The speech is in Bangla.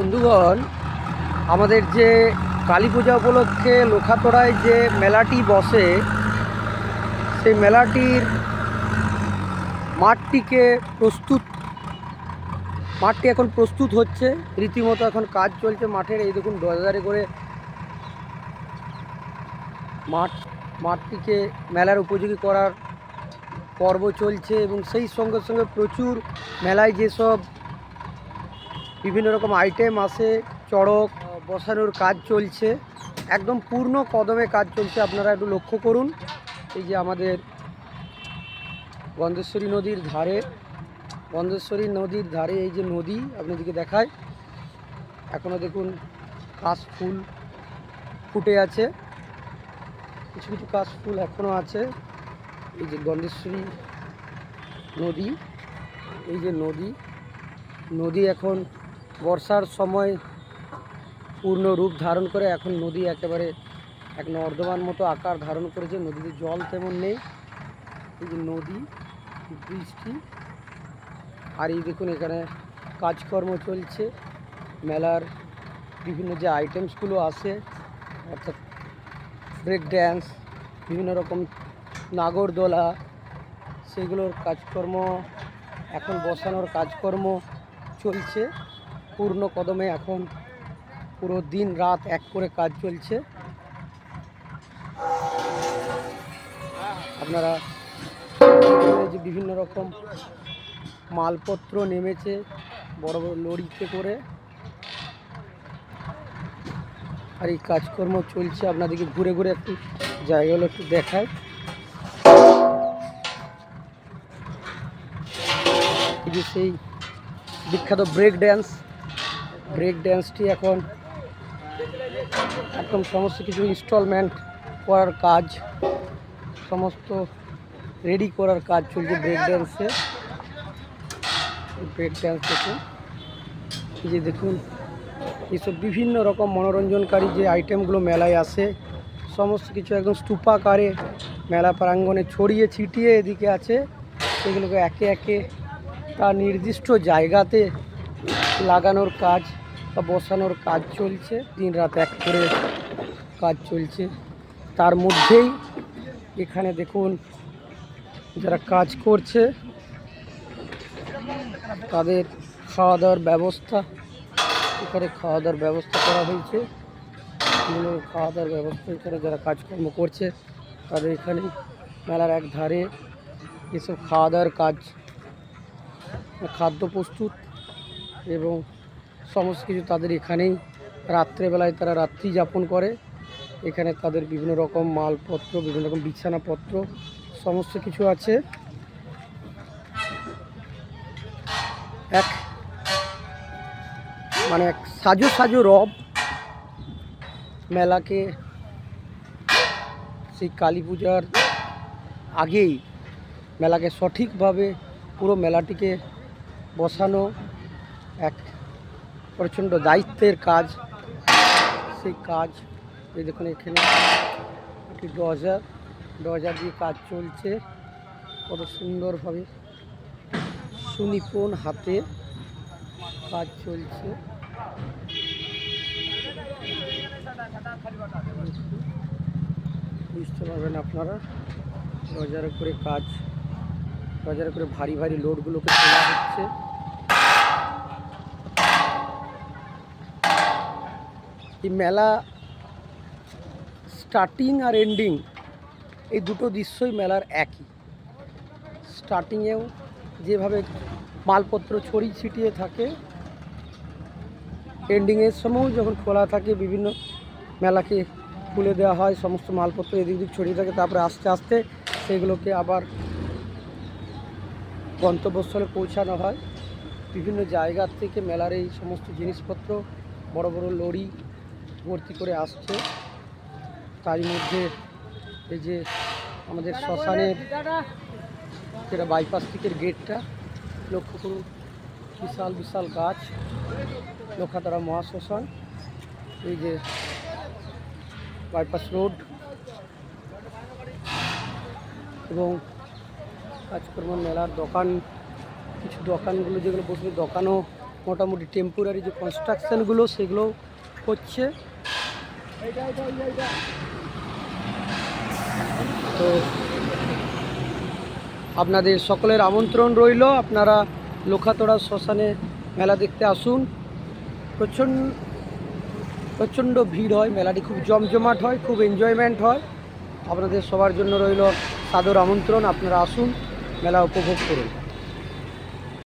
বন্ধুগণ, আমাদের যে কালী পূজা উপলক্ষে লোখাতড়ায় যে মেলাটি বসে, সেই মেলাটির মাঠটি এখন প্রস্তুত হচ্ছে। রীতিমতো এখন কাজ চলছে মাঠের। এই দেখুন ডজারে করে মাঠটিকে মেলার উপযোগী করার পর্ব চলছে, এবং সেই সঙ্গে সঙ্গে প্রচুর মেলায় যেসব বিভিন্ন রকম আইটেম আছে, চড়ক বসানোর কাজ চলছে, একদম পূর্ণ কদমে কাজ চলছে। আপনারা একটু লক্ষ্য করুন, এই যে আমাদের গন্ধেশ্বরী নদীর ধারে এই যে নদী আপনাদেরকে দেখায়, এখনও দেখুন কাশফুল ফুটে আছে, কিছু কিছু কাশফুল এখনও আছে। এই যে গন্ধেশ্বরী নদী, এই যে নদী এখন বর্ষার সময় পূর্ণ রূপ ধারণ করে। এখন নদী একেবারে এক নর্দমান মতো আকার ধারণ করেছে। নদীতে জল তেমন নেই। এই যে নদী, বৃষ্টি, আর এই দেখুন এখানে কাজকর্ম চলছে। মেলার বিভিন্ন যে আইটেমসগুলো আছে, অর্থাৎ ব্রেক ড্যান্স, বিভিন্ন রকম নাগরদোলা, সেগুলোর কাজকর্ম এখন বসানোর কাজকর্ম চলছে পূর্ণ কদমে। এখন পুরো দিন রাত এক করে কাজ চলছে। আপনারা যে বিভিন্ন রকম মালপত্র নেমেছে বড় বড় লরিতে করে, আর এই কাজকর্ম চলছে। আপনাদেরকে ঘুরে ঘুরে একটু জায়গাগুলো একটু দেখায়। এই যে সেই বিখ্যাত ব্রেক ড্যান্সটি এখন একদম সমস্ত কিছু ইনস্টলমেন্ট করার কাজ, সমস্ত রেডি করার কাজ চলছে ব্রেক ড্যান্স দেখুন। এই যে দেখুন এইসব বিভিন্ন রকম মনোরঞ্জনকারী যে আইটেমগুলো মেলায় আসে, সমস্ত কিছু একদম স্তূপাকারে মেলা প্রাঙ্গণে ছড়িয়ে ছিটিয়ে এদিকে আছে। সেগুলোকে একে একে তার নির্দিষ্ট জায়গাতে লাগানোর কাজ বা বসানোর কাজ চলছে। দিন রাত এক করে কাজ চলছে। তার মধ্যেই এখানে দেখুন যারা কাজ করছে তাদের খাওয়া দাওয়ার ব্যবস্থা, এখানে খাওয়া দাওয়ার ব্যবস্থা করা হয়েছে। খাওয়া দাওয়ার ব্যবস্থা এখানে যারা কাজকর্ম করছে তাদের এখানে মেলার এক ধারে এসব খাওয়া দাওয়ার কাজ, খাদ্য প্রস্তুত এবং সমস্ত কিছু তাদের এখানেই। রাত্রেবেলায় তারা রাত্রি যাপন করে। এখানে তাদের বিভিন্ন রকম মালপত্র, বিভিন্ন রকম বিছানাপত্র সমস্ত কিছু আছে। এক সাজো রব মেলাকে সেই কালী পূজার আগেই মেলাকে সঠিকভাবে পুরো মেলাটিকে বসানো এক প্রচণ্ড দায়িত্বের কাজ। সেই কাজ এই দেখুন এখানে একটি ডজার দিয়ে কাজ চলছে, কত সুন্দরভাবে সুনিপুণ হাতে কাজ চলছে। বুঝতে পারবেন আপনারা, ডজারে করে ভারী ভারী লোডগুলোকে তোলা হচ্ছে। এই মেলা স্টার্টিং আর এন্ডিং এই দুটো দৃশ্যই মেলার একই। স্টার্টিংয়েও যেভাবে মালপত্র ছড়িয়ে ছিটিয়ে থাকে, এন্ডিংয়ের সময়ও যখন খোলা থাকে, বিভিন্ন মেলাকে খুলে দেওয়া হয়, সমস্ত মালপত্র এদিক ওদিক ছড়িয়ে থাকে। তারপরে আস্তে আস্তে সেগুলোকে আবার গন্তব্যস্থলে পৌঁছানো হয়। বিভিন্ন জায়গার থেকে মেলার এই সমস্ত জিনিসপত্র বড় বড় লরি ভর্তি করে আসছে। তারই মধ্যে এই যে আমাদের শ্মশানের যেটা বাইপাস দিকের গেটটা লক্ষ্য করুন, বিশাল বিশাল গাছ, লোখাতড়া মহাশ্মশান। এই যে বাইপাস রোড এবং কাজকর্ম মেলার দোকান, কিছু দোকানগুলো যেগুলো বসবে দোকানও মোটামুটি টেম্পোরারি যে কনস্ট্রাকশানগুলো সেগুলো হচ্ছে। তো আপনাদের সকলের আমন্ত্রণ রইল, আপনারা লোখাতড়া শ্মশানে মেলা দেখতে আসুন। প্রচণ্ড ভিড় হয়, মেলাটি খুব জমজমাট হয়, খুব এনজয়মেন্ট হয়। আপনাদের সবার জন্য রইল সাদর আমন্ত্রণ, আপনারা আসুন, মেলা উপভোগ করুন।